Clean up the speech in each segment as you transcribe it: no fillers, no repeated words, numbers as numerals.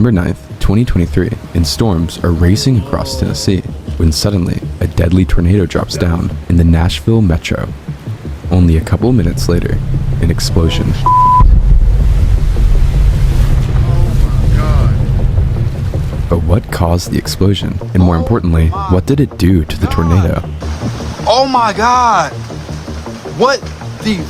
December 9th, 2023, and storms are racing across Tennessee when suddenly a deadly tornado drops down in the Nashville metro. Only a couple minutes later, an explosion. But what caused the explosion? And more importantly, what did it do to the tornado? Oh my God! What the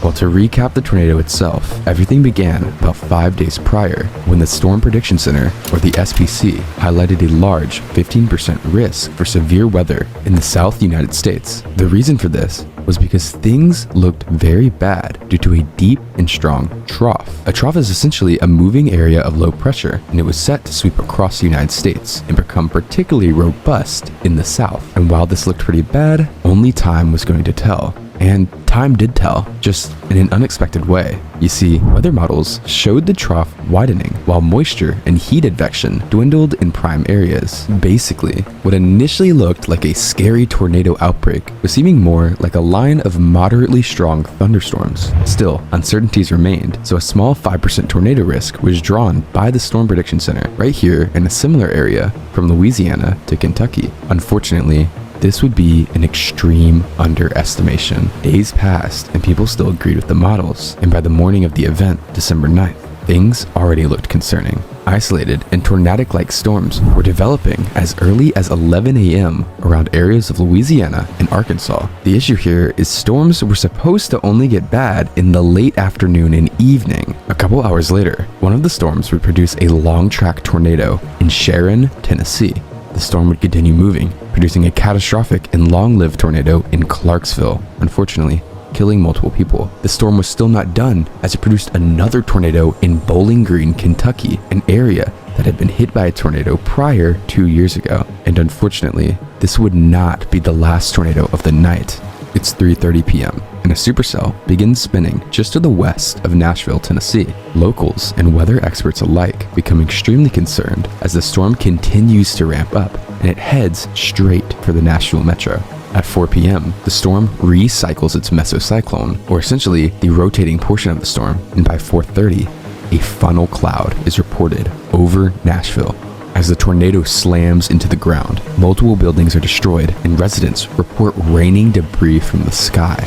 Well, to recap the tornado itself, everything began about 5 days prior when the Storm Prediction Center, or the SPC, highlighted a large 15% risk for severe weather in the South United States. The reason for this was because things looked very bad due to a deep and strong trough. A trough is essentially a moving area of low pressure, and it was set to sweep across the United States and become particularly robust in the South. And while this looked pretty bad, only time was going to tell. And time did tell, just in an unexpected way. You see, weather models showed the trough widening, while moisture and heat advection dwindled in prime areas. Basically, what initially looked like a scary tornado outbreak was seeming more like a line of moderately strong thunderstorms. Still, uncertainties remained, so a small 5% tornado risk was drawn by the Storm Prediction Center right here in a similar area from Louisiana to Kentucky. Unfortunately, this would be an extreme underestimation. Days passed and people still agreed with the models, and by the morning of the event, December 9th, things already looked concerning. Isolated and tornadic-like storms were developing as early as 11 a.m. around areas of Louisiana and Arkansas. The issue here is storms were supposed to only get bad in the late afternoon and evening. A couple hours later, one of the storms would produce a long-track tornado in Sharon, Tennessee. The storm would continue moving, producing a catastrophic and long-lived tornado in Clarksville, unfortunately killing multiple people. The storm was still not done as it produced another tornado in Bowling Green, Kentucky, an area that had been hit by a tornado prior 2 years ago. And unfortunately, this would not be the last tornado of the night. It's 3:30 p.m. and a supercell begins spinning just to the west of Nashville, Tennessee. Locals and weather experts alike become extremely concerned as the storm continues to ramp up and it heads straight for the Nashville metro. At 4 p.m., the storm recycles its mesocyclone, or essentially the rotating portion of the storm, and by 4:30, a funnel cloud is reported over Nashville. As the tornado slams into the ground, multiple buildings are destroyed and residents report raining debris from the sky.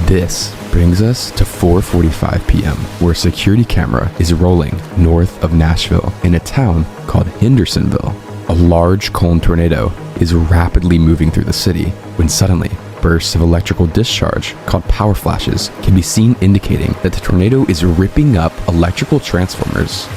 This brings us to 4:45 p.m., where a security camera is rolling north of Nashville in a town called Hendersonville. A large cone tornado is rapidly moving through the city when suddenly bursts of electrical discharge called power flashes can be seen, indicating that the tornado is ripping up electrical transformers.